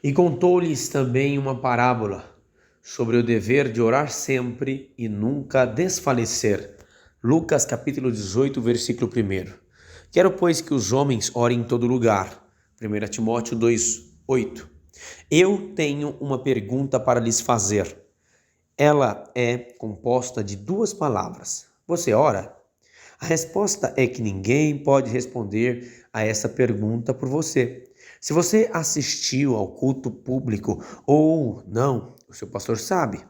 E contou-lhes também uma parábola sobre o dever de orar sempre e nunca desfalecer. Lucas capítulo 18, versículo 1. Quero, pois, que os homens orem em todo lugar. 1 Timóteo 2:8. Eu tenho uma pergunta para lhes fazer. Ela é composta de duas palavras. Você ora? A resposta é que ninguém pode responder a essa pergunta por você. Se você assistiu ao culto público ou não, o seu pastor sabe.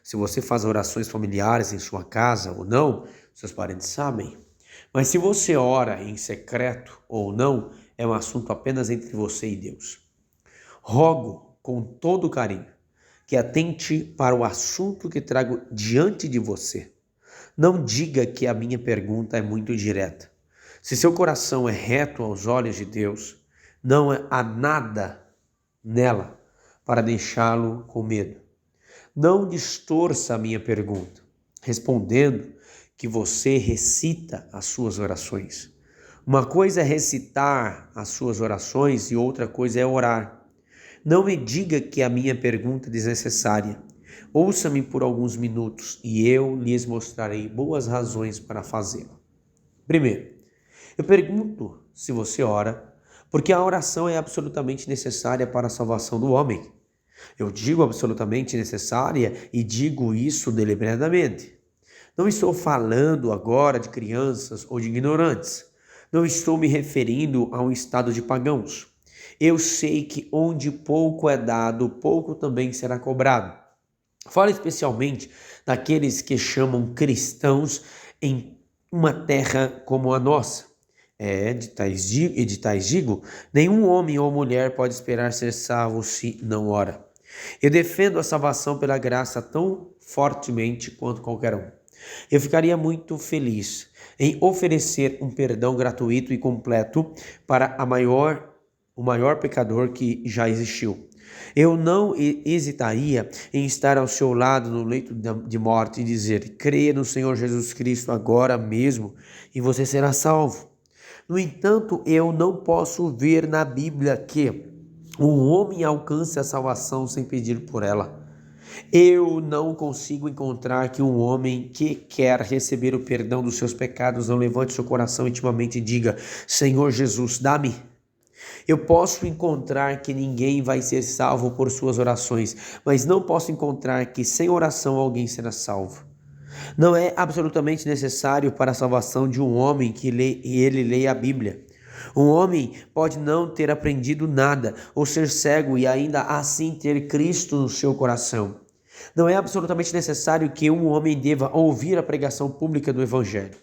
Se você faz orações familiares em sua casa ou não, seus parentes sabem. Mas se você ora em secreto ou não, é um assunto apenas entre você e Deus. Rogo com todo carinho que atente para o assunto que trago diante de você. Não diga que a minha pergunta é muito direta. Se seu coração é reto aos olhos de Deus, não há nada nela para deixá-lo com medo. Não distorça a minha pergunta, respondendo que você recita as suas orações. Uma coisa é recitar as suas orações e outra coisa é orar. Não me diga que a minha pergunta é desnecessária. Ouça-me por alguns minutos e eu lhes mostrarei boas razões para fazê-lo. Primeiro, eu pergunto se você ora, porque a oração é absolutamente necessária para a salvação do homem. Eu digo absolutamente necessária e digo isso deliberadamente. Não estou falando agora de crianças ou de ignorantes. Não estou me referindo a um estado de pagãos. Eu sei que onde pouco é dado, pouco também será cobrado. Falo especialmente daqueles que chamam cristãos em uma terra como a nossa. De tais digo, nenhum homem ou mulher pode esperar ser salvo se não ora. Eu defendo a salvação pela graça tão fortemente quanto qualquer um. Eu ficaria muito feliz em oferecer um perdão gratuito e completo para o maior pecador que já existiu. Eu não hesitaria em estar ao seu lado no leito de morte e dizer: creia no Senhor Jesus Cristo agora mesmo e você será salvo. No entanto, eu não posso ver na Bíblia que um homem alcance a salvação sem pedir por ela. Eu não consigo encontrar que um homem que quer receber o perdão dos seus pecados não levante seu coração intimamente e diga: Senhor Jesus, dá-me. Eu posso encontrar que ninguém vai ser salvo por suas orações, mas não posso encontrar que sem oração alguém será salvo. Não é absolutamente necessário para a salvação de um homem que ele leia a Bíblia. Um homem pode não ter aprendido nada ou ser cego e ainda assim ter Cristo no seu coração. Não é absolutamente necessário que um homem deva ouvir a pregação pública do Evangelho.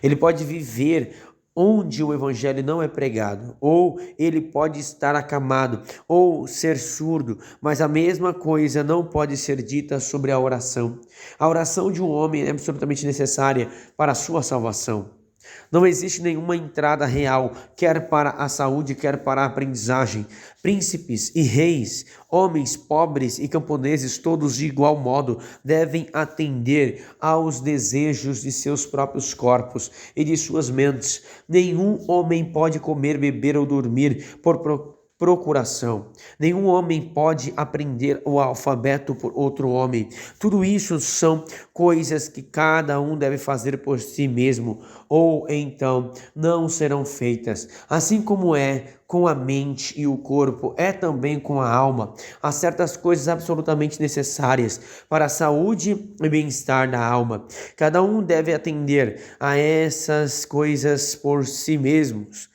Ele pode viver onde o Evangelho não é pregado, ou ele pode estar acamado, ou ser surdo, mas a mesma coisa não pode ser dita sobre a oração. A oração de um homem é absolutamente necessária para a sua salvação. Não existe nenhuma entrada real, quer para a saúde, quer para a aprendizagem. Príncipes e reis, homens pobres e camponeses, todos de igual modo, devem atender aos desejos de seus próprios corpos e de suas mentes. Nenhum homem pode comer, beber ou dormir por procuração. Nenhum homem pode aprender o alfabeto por outro homem. Tudo isso são coisas que cada um deve fazer por si mesmo, ou então não serão feitas. Assim como é com a mente e o corpo, é também com a alma. Há certas coisas absolutamente necessárias para a saúde e bem-estar da alma. Cada um deve atender a essas coisas por si mesmos.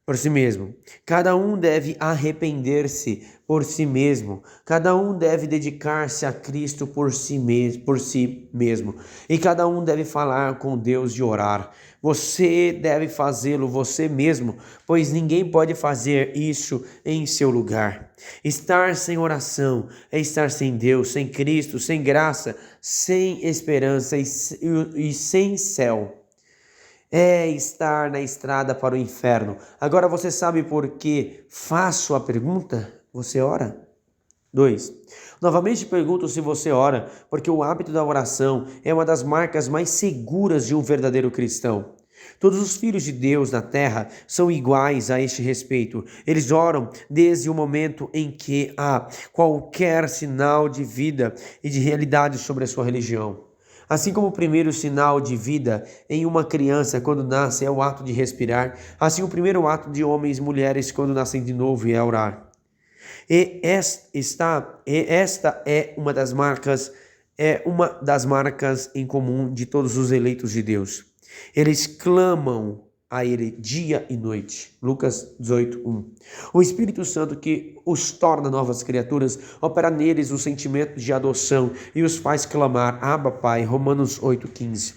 Por si mesmo. Cada um deve arrepender-se por si mesmo. Cada um deve dedicar-se a Cristo por si mesmo. E cada um deve falar com Deus e orar. Você deve fazê-lo você mesmo, pois ninguém pode fazer isso em seu lugar. Estar sem oração é estar sem Deus, sem Cristo, sem graça, sem esperança e sem céu. É estar na estrada para o inferno. Agora você sabe por que faço a pergunta? Você ora? 2. Novamente pergunto se você ora, porque o hábito da oração é uma das marcas mais seguras de um verdadeiro cristão. Todos os filhos de Deus na terra são iguais a este respeito. Eles oram desde o momento em que há qualquer sinal de vida e de realidade sobre a sua religião. Assim como o primeiro sinal de vida em uma criança quando nasce é o ato de respirar, assim o primeiro ato de homens e mulheres quando nascem de novo é orar. Esta é uma das marcas em comum de todos os eleitos de Deus. Eles clamam a Ele dia e noite. Lucas 18:1. O Espírito Santo que os torna novas criaturas opera neles o sentimento de adoção e os faz clamar, Abba, Pai. Romanos 8:15.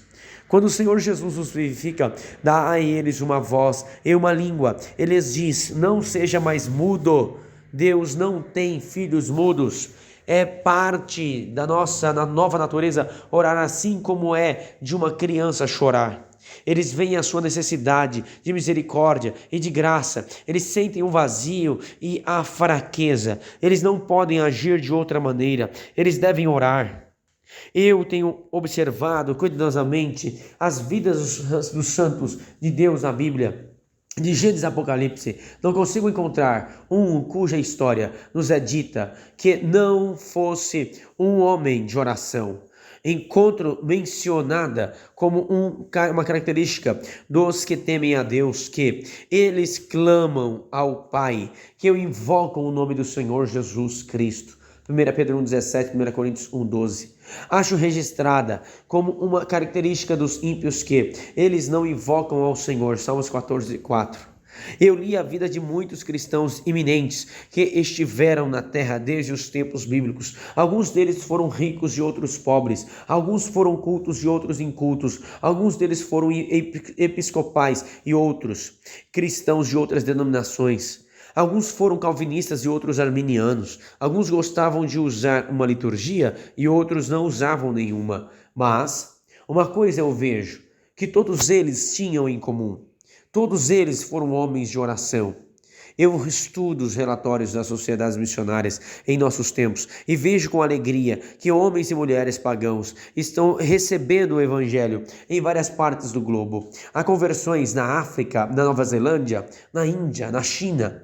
Quando o Senhor Jesus os vivifica, dá a eles uma voz e uma língua. Ele lhes diz, não seja mais mudo. Deus não tem filhos mudos. É parte da nossa nova natureza orar assim como é de uma criança chorar. Eles veem a sua necessidade de misericórdia e de graça. Eles sentem um vazio e a fraqueza. Eles não podem agir de outra maneira. Eles devem orar. Eu tenho observado cuidadosamente as vidas dos santos de Deus na Bíblia. De Gênesis a Apocalipse, não consigo encontrar um cuja história nos é dita que não fosse um homem de oração. Encontro mencionada como uma característica dos que temem a Deus, que eles clamam ao Pai, que invocam o nome do Senhor Jesus Cristo. 1 Pedro 1,17, 1 Coríntios 1,12. Acho registrada como uma característica dos ímpios que eles não invocam ao Senhor. Salmos 14:4. Eu li a vida de muitos cristãos iminentes que estiveram na terra desde os tempos bíblicos. Alguns deles foram ricos e outros pobres. Alguns foram cultos e outros incultos. Alguns deles foram episcopais e outros cristãos de outras denominações. Alguns foram calvinistas e outros arminianos. Alguns gostavam de usar uma liturgia e outros não usavam nenhuma. Mas uma coisa eu vejo, que todos eles tinham em comum. Todos eles foram homens de oração. Eu estudo os relatórios das sociedades missionárias em nossos tempos e vejo com alegria que homens e mulheres pagãos estão recebendo o evangelho em várias partes do globo. Há conversões na África, na Nova Zelândia, na Índia, na China.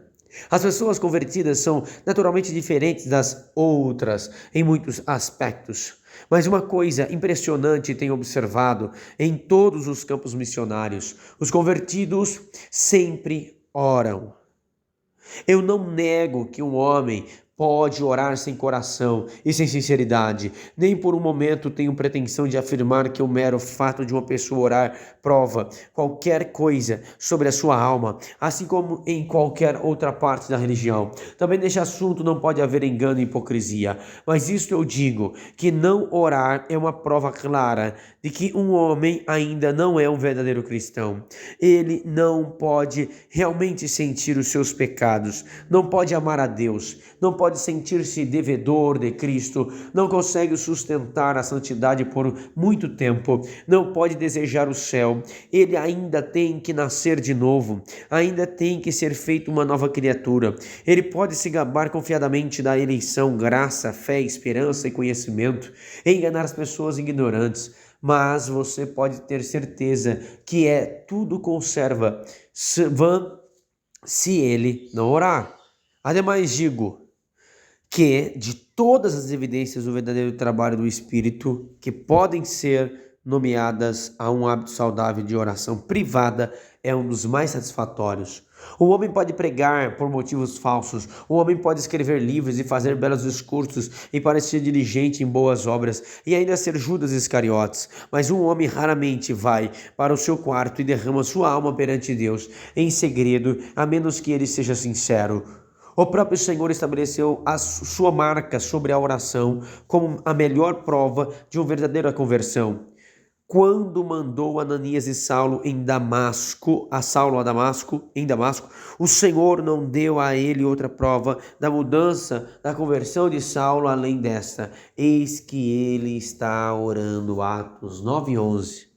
As pessoas convertidas são naturalmente diferentes das outras em muitos aspectos, mas uma coisa impressionante tenho observado em todos os campos missionários: os convertidos sempre oram. Eu não nego que um homem pode orar sem coração e sem sinceridade. Nem por um momento tenho pretensão de afirmar que o mero fato de uma pessoa orar prova qualquer coisa sobre a sua alma, assim como em qualquer outra parte da religião. Também neste assunto não pode haver engano e hipocrisia. Mas isto eu digo, que não orar é uma prova clara de que um homem ainda não é um verdadeiro cristão. Ele não pode realmente sentir os seus pecados, não pode amar a Deus, não pode sentir-se devedor de Cristo, não consegue sustentar a santidade por muito tempo, não pode desejar o céu. Ele ainda tem que nascer de novo, ainda tem que ser feito uma nova criatura. Ele pode se gabar confiadamente da eleição, graça, fé, esperança e conhecimento, e enganar as pessoas ignorantes. Mas você pode ter certeza que tudo conserva vã se ele não orar. Ademais, digo que de todas as evidências do verdadeiro trabalho do Espírito que podem ser nomeadas a um hábito saudável de oração privada, é um dos mais satisfatórios. O homem pode pregar por motivos falsos, o homem pode escrever livros e fazer belos discursos e parecer diligente em boas obras e ainda ser Judas Iscariotes, mas um homem raramente vai para o seu quarto e derrama sua alma perante Deus em segredo, a menos que ele seja sincero. O próprio Senhor estabeleceu a sua marca sobre a oração como a melhor prova de uma verdadeira conversão. Quando mandou Ananias e Saulo em Damasco, o Senhor não deu a ele outra prova da mudança, da conversão de Saulo além desta. Eis que ele está orando, Atos 9:11.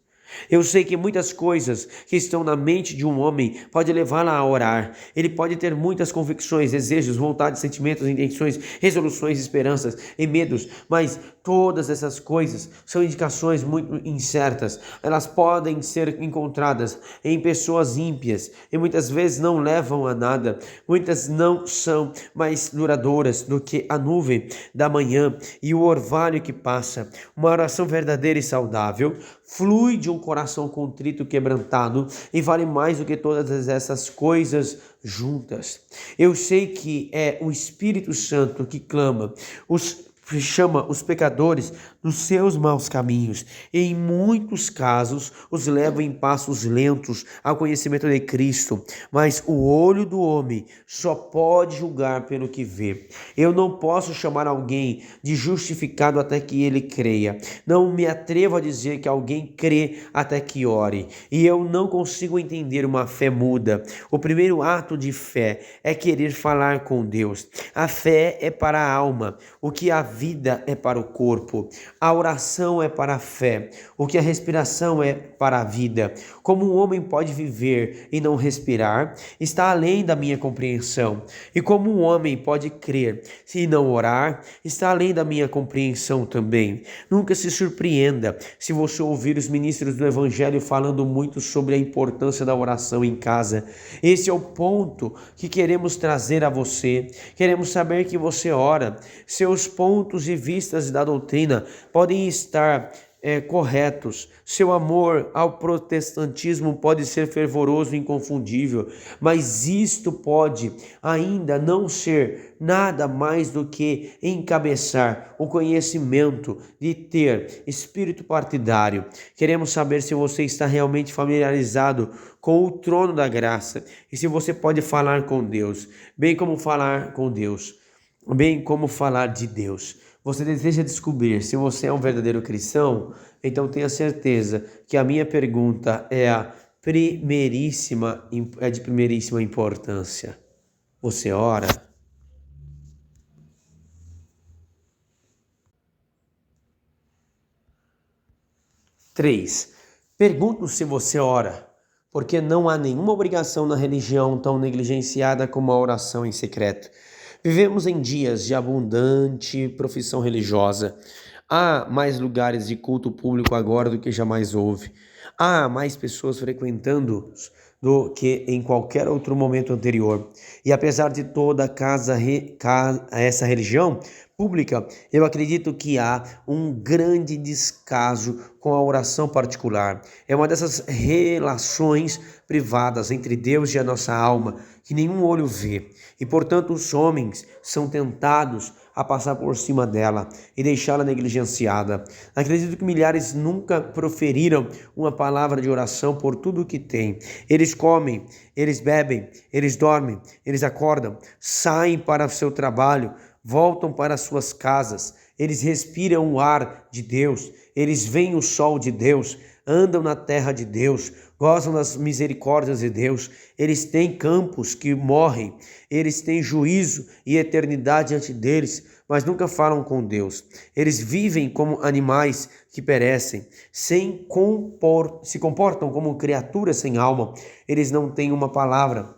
Eu sei que muitas coisas que estão na mente de um homem pode levá-la a orar. Ele pode ter muitas convicções, desejos, vontades, sentimentos, intenções, resoluções, esperanças e medos, mas todas essas coisas são indicações muito incertas. Elas podem ser encontradas em pessoas ímpias e muitas vezes não levam a nada. Muitas não são mais duradouras do que a nuvem da manhã e o orvalho que passa. Uma oração verdadeira e saudável flui de um coração contrito e quebrantado e vale mais do que todas essas coisas juntas. Eu sei que é o Espírito Santo que chama os pecadores dos seus maus caminhos e em muitos casos os leva em passos lentos ao conhecimento de Cristo, mas o olho do homem só pode julgar pelo que vê. Eu não posso chamar alguém de justificado até que ele creia. Não me atrevo a dizer que alguém crê até que ore, e eu não consigo entender uma fé muda. O primeiro ato de fé é querer falar com Deus. A fé é para a alma, o que a vida é para o corpo. A oração é para a fé, o que a respiração é para a vida. Como um homem pode viver e não respirar, está além da minha compreensão. E como um homem pode crer e não orar, está além da minha compreensão também. Nunca se surpreenda se você ouvir os ministros do Evangelho falando muito sobre a importância da oração em casa. Esse é o ponto que queremos trazer a você. Queremos saber que você ora. Seus pontos de vistas da doutrina podem estar corretos. Seu amor ao protestantismo pode ser fervoroso e inconfundível, mas isto pode ainda não ser nada mais do que encabeçar o conhecimento de ter espírito partidário. Queremos saber se você está realmente familiarizado com o trono da graça e se você pode falar com Deus, bem como falar com Deus, bem como falar de Deus. Você deseja descobrir se você é um verdadeiro cristão? Então tenha certeza que a minha pergunta é de primeiríssima importância. Você ora? 3. Pergunto se você ora, porque não há nenhuma obrigação na religião tão negligenciada como a oração em secreto. Vivemos em dias de abundante profissão religiosa. Há mais lugares de culto público agora do que jamais houve. Há mais pessoas frequentando-os do que em qualquer outro momento anterior. E apesar de toda essa religião pública, eu acredito que há um grande descaso com a oração particular. É uma dessas relações privadas entre Deus e a nossa alma que nenhum olho vê. E, portanto, os homens são tentados a passar por cima dela e deixá-la negligenciada. Acredito que milhares nunca proferiram uma palavra de oração por tudo o que têm. Eles comem, eles bebem, eles dormem, eles acordam, saem para o seu trabalho, voltam para suas casas, eles respiram o ar de Deus, eles veem o sol de Deus, andam na terra de Deus, gozam das misericórdias de Deus, eles têm campos que morrem, eles têm juízo e eternidade diante deles, mas nunca falam com Deus. Eles vivem como animais que perecem, se comportam como criaturas sem alma, eles não têm uma palavra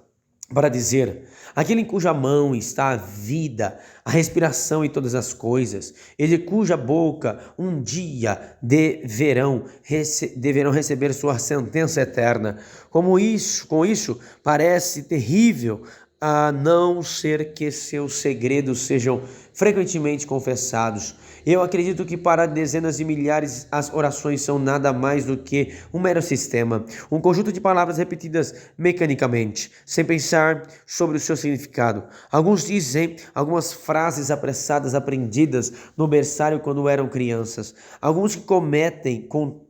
para dizer. Aquele em cuja mão está a vida, a respiração e todas as coisas, ele cuja boca um dia deverão receber sua sentença eterna. Com isso parece terrível, a não ser que seus segredos sejam frequentemente confessados. Eu acredito que para dezenas de milhares as orações são nada mais do que um mero sistema, um conjunto de palavras repetidas mecanicamente, sem pensar sobre o seu significado. Alguns dizem algumas frases apressadas aprendidas no berçário quando eram crianças. Alguns que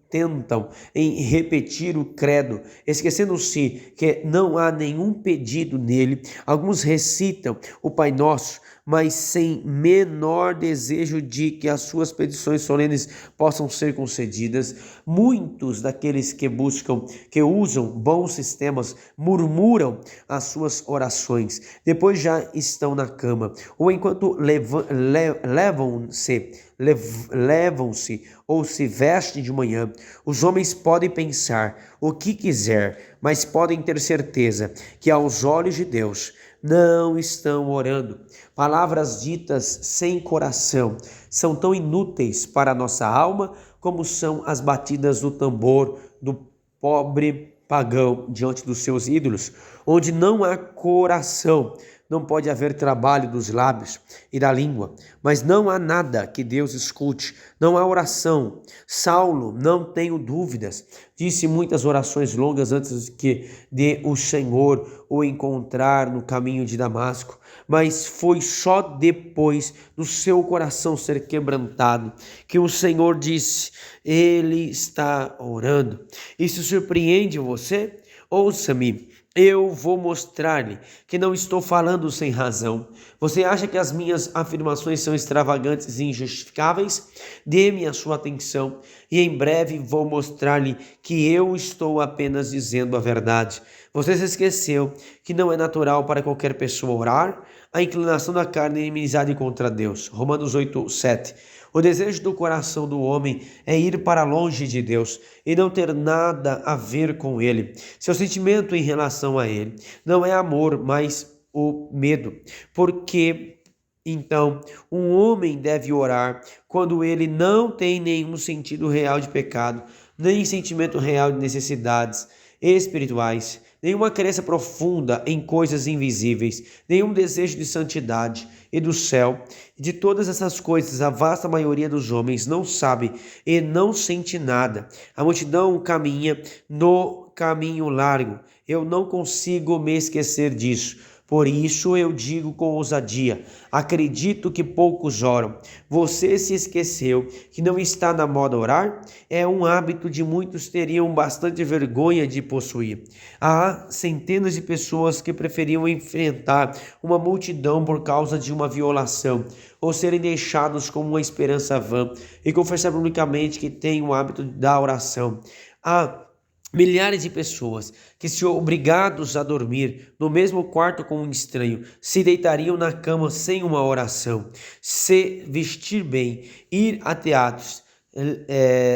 tentam em repetir o credo, esquecendo-se que não há nenhum pedido nele. Alguns recitam o Pai Nosso, mas sem menor desejo de que as suas petições solenes possam ser concedidas. Muitos daqueles que usam bons sistemas, murmuram as suas orações, depois já estão na cama, ou enquanto levam-se ou se vestem de manhã. Os homens podem pensar o que quiser, mas podem ter certeza que aos olhos de Deus não estão orando. Palavras ditas sem coração são tão inúteis para a nossa alma como são as batidas do tambor do pobre pagão diante dos seus ídolos. Onde não há coração, não pode haver trabalho dos lábios e da língua, mas não há nada que Deus escute, não há oração. Saulo, não tenho dúvidas, disse muitas orações longas antes que de o Senhor o encontrar no caminho de Damasco, mas foi só depois do seu coração ser quebrantado que o Senhor disse: ele está orando. Isso surpreende você? Ouça-me. Eu vou mostrar-lhe que não estou falando sem razão. Você acha que as minhas afirmações são extravagantes e injustificáveis? Dê-me a sua atenção e em breve vou mostrar-lhe que eu estou apenas dizendo a verdade. Você se esqueceu que não é natural para qualquer pessoa orar? A inclinação da carne é inimizade contra Deus. Romanos 8:7. O desejo do coração do homem é ir para longe de Deus e não ter nada a ver com Ele. Seu sentimento em relação a Ele não é amor, mas o medo. Porque então um homem deve orar quando ele não tem nenhum sentido real de pecado, nem sentimento real de necessidades espirituais, nenhuma crença profunda em coisas invisíveis, nenhum desejo de santidade e do céu. De todas essas coisas, a vasta maioria dos homens não sabe e não sente nada. A multidão caminha no caminho largo. Eu não consigo me esquecer disso. Por isso eu digo com ousadia: acredito que poucos oram. Você se esqueceu que não está na moda orar? É um hábito de muitos teriam bastante vergonha de possuir. Há centenas de pessoas que preferiam enfrentar uma multidão por causa de uma violação, ou serem deixados com uma esperança vã e confessar publicamente que têm o hábito da oração. Há milhares de pessoas que, se obrigados a dormir no mesmo quarto com um estranho, se deitariam na cama sem uma oração, se vestir bem, ir a teatros,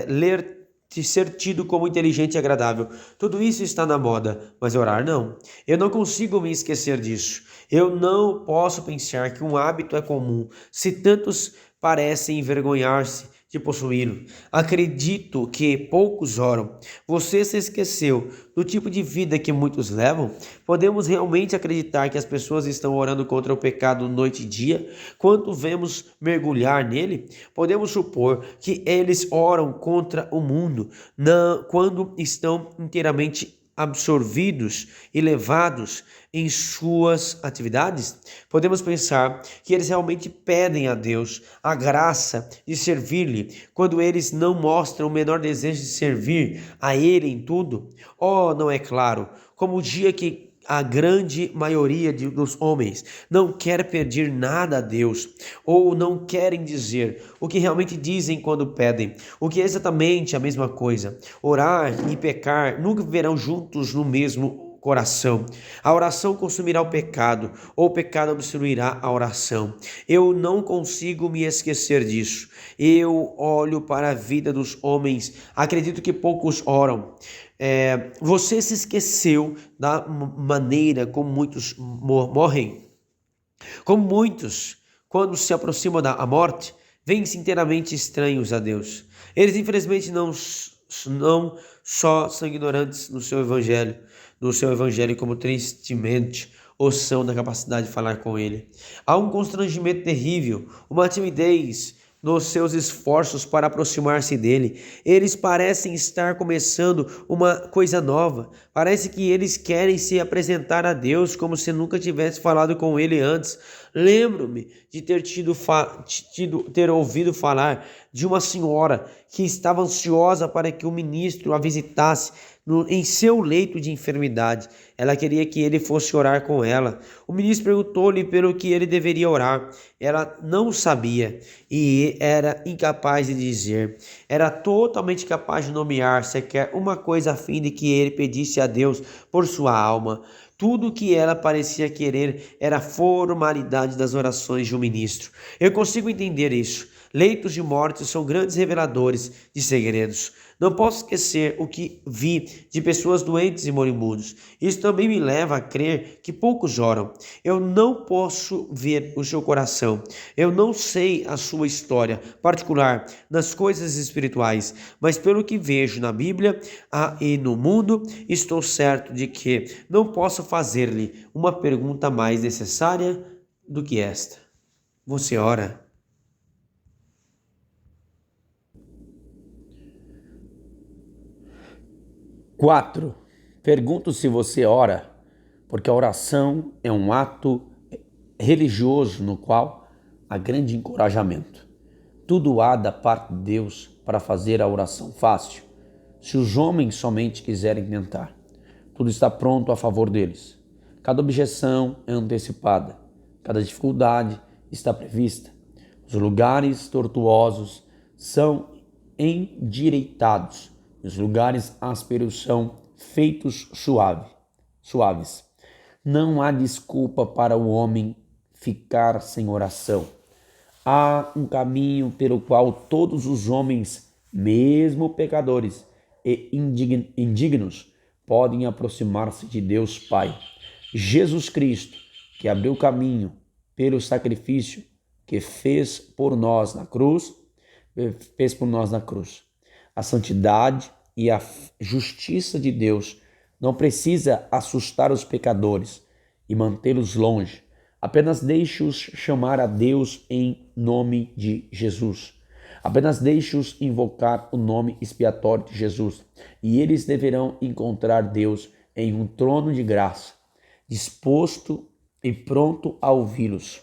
ler, ser tido como inteligente e agradável. Tudo isso está na moda, mas orar não. Eu não consigo me esquecer disso. Eu não posso pensar que um hábito é comum, se tantos parecem envergonhar-se de possuí-lo. Acredito que poucos oram. Você se esqueceu do tipo de vida que muitos levam? Podemos realmente acreditar que as pessoas estão orando contra o pecado noite e dia, quando vemos mergulhar nele? Podemos supor que eles oram contra o mundo, quando estão inteiramente absorvidos e levados em suas atividades? Podemos pensar que eles realmente pedem a Deus a graça de servir-lhe, quando eles não mostram o menor desejo de servir a Ele em tudo? Oh, não é claro, como o dia que a grande maioria dos homens não quer pedir nada a Deus, ou não querem dizer o que realmente dizem quando pedem, o que é exatamente a mesma coisa. Orar e pecar nunca viverão juntos no mesmo coração. A oração consumirá o pecado, ou o pecado obstruirá a oração. Eu não consigo me esquecer disso. Eu olho para a vida dos homens, acredito que poucos oram. Você se esqueceu da maneira como muitos morrem? Como muitos, quando se aproximam da morte, veem-se inteiramente estranhos a Deus. Eles, infelizmente, não só são ignorantes no seu evangelho, como tristemente o são da capacidade de falar com Ele. Há um constrangimento terrível, uma timidez nos seus esforços para aproximar-se dele. Eles parecem estar começando uma coisa nova. Parece que eles querem se apresentar a Deus como se nunca tivesse falado com ele antes. Lembro-me de ter ouvido falar de uma senhora que estava ansiosa para que o ministro a visitasse em seu leito de enfermidade. Ela queria que ele fosse orar com ela. O ministro perguntou-lhe pelo que ele deveria orar. Ela não sabia e era incapaz de dizer. Era totalmente capaz de nomear sequer uma coisa a fim de que ele pedisse a Deus por sua alma. Tudo o que ela parecia querer era a formalidade das orações de um ministro. Eu consigo entender isso. Leitos de morte são grandes reveladores de segredos. Não posso esquecer o que vi de pessoas doentes e moribundos. Isso também me leva a crer que poucos oram. Eu não posso ver o seu coração. Eu não sei a sua história particular nas coisas espirituais, mas pelo que vejo na Bíblia e no mundo, estou certo de que não posso fazer-lhe uma pergunta mais necessária do que esta. Você ora? 4. Pergunto se você ora, porque a oração é um ato religioso no qual há grande encorajamento. Tudo há da parte de Deus para fazer a oração fácil, se os homens somente quiserem tentar. Tudo está pronto a favor deles. Cada objeção é antecipada, cada dificuldade está prevista. Os lugares tortuosos são endireitados, e os lugares ásperos são feitos suaves. Não há desculpa para o homem ficar sem oração. Há um caminho pelo qual todos os homens, mesmo pecadores e indignos, podem aproximar-se de Deus Pai. Jesus Cristo, que abriu caminho pelo sacrifício que fez por nós na cruz. A santidade e a justiça de Deus não precisa assustar os pecadores e mantê-los longe. Apenas deixe-os chamar a Deus em nome de Jesus. Apenas deixe-os invocar o nome expiatório de Jesus. E eles deverão encontrar Deus em um trono de graça, disposto e pronto a ouvi-los.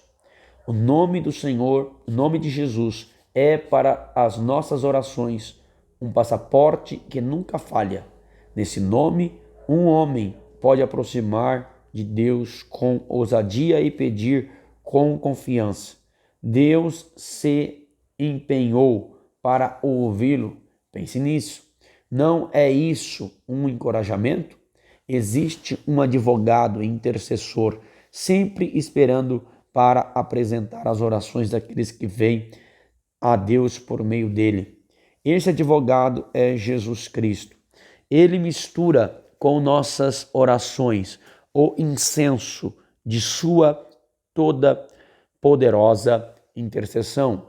O nome do Senhor, o nome de Jesus, é para as nossas orações um passaporte que nunca falha. Nesse nome, um homem pode aproximar de Deus com ousadia e pedir com confiança. Deus se empenhou para ouvi-lo. Pense nisso. Não é isso um encorajamento? Existe um advogado e intercessor sempre esperando para apresentar as orações daqueles que vêm a Deus por meio dele. Esse advogado é Jesus Cristo. Ele mistura com nossas orações o incenso de sua toda poderosa intercessão.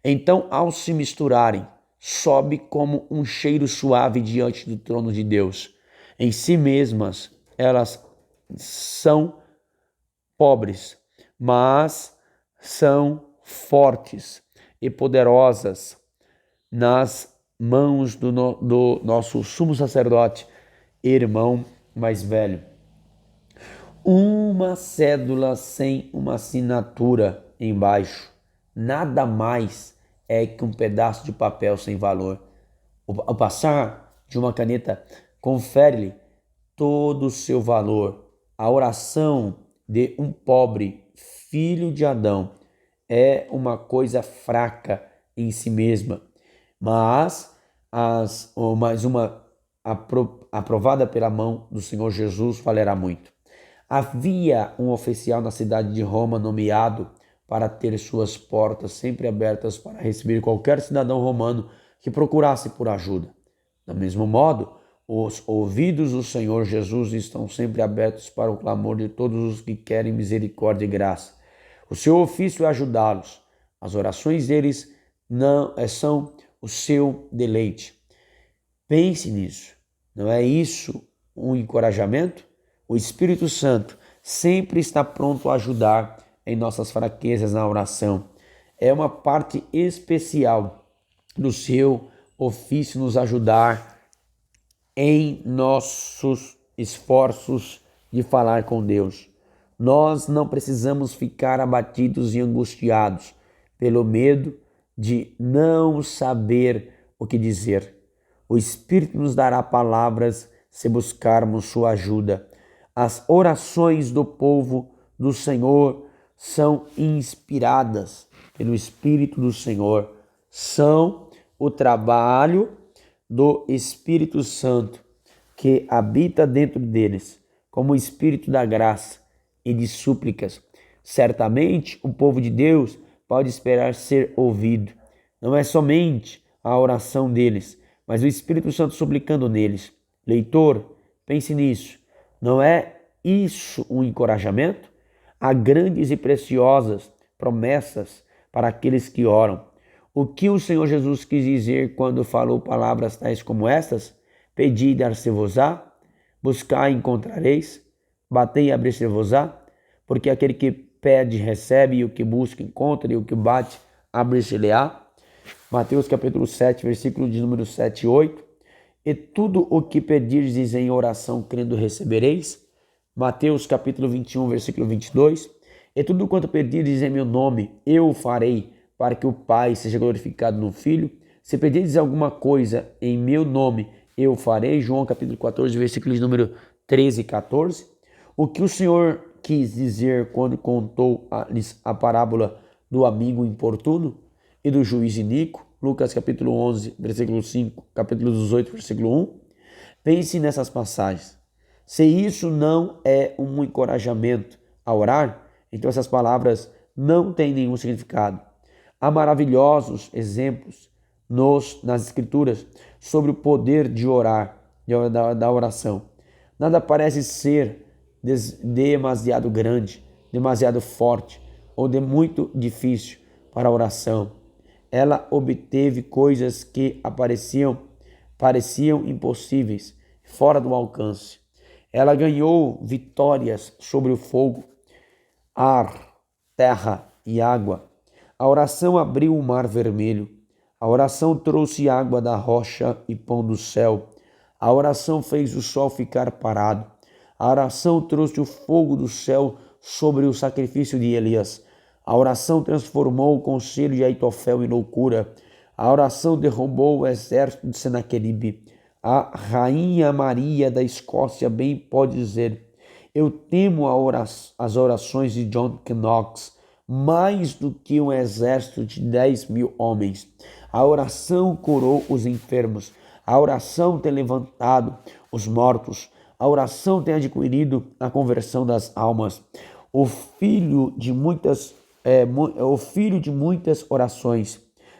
Então, ao se misturarem, sobe como um cheiro suave diante do trono de Deus. Em si mesmas, elas são pobres, mas são fortes e poderosas nas mãos do nosso sumo sacerdote, irmão mais velho. Uma cédula sem uma assinatura embaixo, nada mais é que um pedaço de papel sem valor. Ao passar de uma caneta, confere-lhe todo o seu valor. A oração de um pobre filho de Adão é uma coisa fraca em si mesma, mas uma aprovada pela mão do Senhor Jesus valerá muito. Havia um oficial na cidade de Roma nomeado para ter suas portas sempre abertas para receber qualquer cidadão romano que procurasse por ajuda. Do mesmo modo, os ouvidos do Senhor Jesus estão sempre abertos para o clamor de todos os que querem misericórdia e graça. O seu ofício é ajudá-los. As orações deles não são o seu deleite. Pense nisso. Não é isso um encorajamento? O Espírito Santo sempre está pronto a ajudar em nossas fraquezas na oração. É uma parte especial do seu ofício nos ajudar em nossos esforços de falar com Deus. Nós não precisamos ficar abatidos e angustiados pelo medo de não saber o que dizer. O Espírito nos dará palavras se buscarmos sua ajuda. As orações do povo do Senhor são inspiradas pelo Espírito do Senhor. São o trabalho do Espírito Santo que habita dentro deles. como o espírito da graça e de súplicas. Certamente o povo de Deus pode esperar ser ouvido. Não é somente a oração deles, mas o Espírito Santo suplicando neles. Leitor, pense nisso. Não é isso um encorajamento? Há grandes e preciosas promessas para aqueles que oram. O que o Senhor Jesus quis dizer quando falou palavras tais como estas? Pedi e dar-se-vos-á, buscai e encontrareis, batei e abrir-se-vos-á, porque aquele que pede recebe, e o que busca encontra, e o que bate abre-se-lhe-á. Mateus capítulo 7, versículo de número 7 e 8. E tudo o que pedirdes em oração crendo recebereis. Mateus capítulo 21, versículo 22. E tudo quanto pedirdes em meu nome, eu o farei, para que o Pai seja glorificado no Filho. Se pedirdes alguma coisa em meu nome, eu o farei. João capítulo 14, versículos número 13 e 14. O que o Senhor quis dizer quando contou-lhes a parábola do amigo importuno e do juiz iníquo? Lucas capítulo 11, versículo 5, capítulo 18, versículo 1. Pense nessas passagens. Se isso não é um encorajamento a orar, então essas palavras não têm nenhum significado. Há maravilhosos exemplos nas Escrituras sobre o poder de orar, da oração. Nada parece ser demasiado grande, demasiado forte ou de muito difícil para a oração. Ela obteve coisas que pareciam impossíveis, fora do alcance. Ela ganhou vitórias sobre o fogo, ar, terra e água. A oração abriu o mar vermelho. A oração trouxe água da rocha e pão do céu. A oração fez o sol ficar parado. A oração trouxe o fogo do céu sobre o sacrifício de Elias. A oração transformou o conselho de Aitofel em loucura. A oração derrubou o exército de Senaqueribe. A rainha Maria da Escócia bem pode dizer: eu temo as orações de John Knox mais do que um exército de 10.000 homens. A oração curou os enfermos. A oração tem levantado os mortos. A oração tem adquirido a conversão das almas. O filho de muitas orações.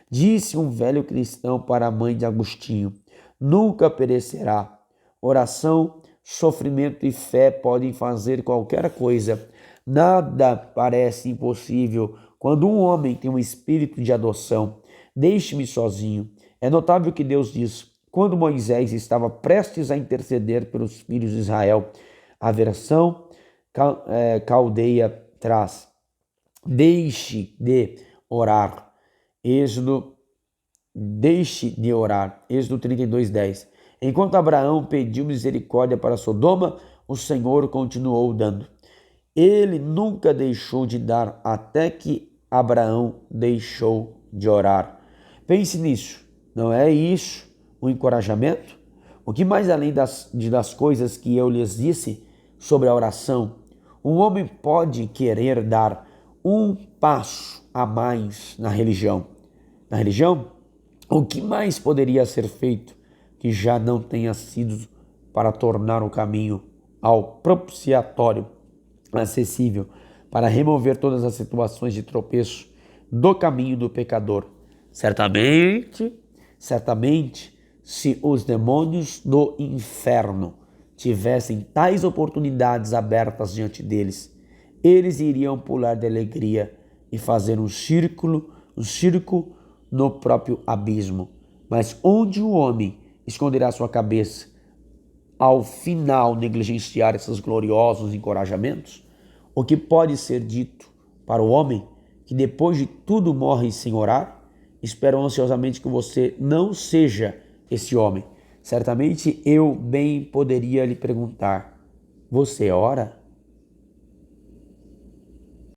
Disse um velho cristão para a mãe de Agostinho: nunca perecerá. Oração, sofrimento e fé podem fazer qualquer coisa. Nada parece impossível quando um homem tem um espírito de adoção. Deixe-me sozinho. É notável que Deus diz: quando Moisés estava prestes a interceder pelos filhos de Israel, a versão caldeia traz: deixe de orar. Deixe de orar. Êxodo 32:10. Enquanto Abraão pediu misericórdia para Sodoma, o Senhor continuou dando. Ele nunca deixou de dar até que Abraão deixou de orar. Pense nisso. Não é isso um encorajamento? O que mais além das coisas que eu lhes disse sobre a oração, um homem pode querer dar um passo a mais na religião? Na religião, o que mais poderia ser feito que já não tenha sido para tornar o caminho ao propiciatório acessível, para remover todas as situações de tropeço do caminho do pecador? Certamente, se os demônios do inferno tivessem tais oportunidades abertas diante deles, eles iriam pular de alegria e fazer um circo no próprio abismo. Mas onde o homem esconderá sua cabeça ao final negligenciar esses gloriosos encorajamentos? O que pode ser dito para o homem que depois de tudo morre sem orar? Espero ansiosamente que você não seja esse homem. Certamente eu bem poderia lhe perguntar: você ora?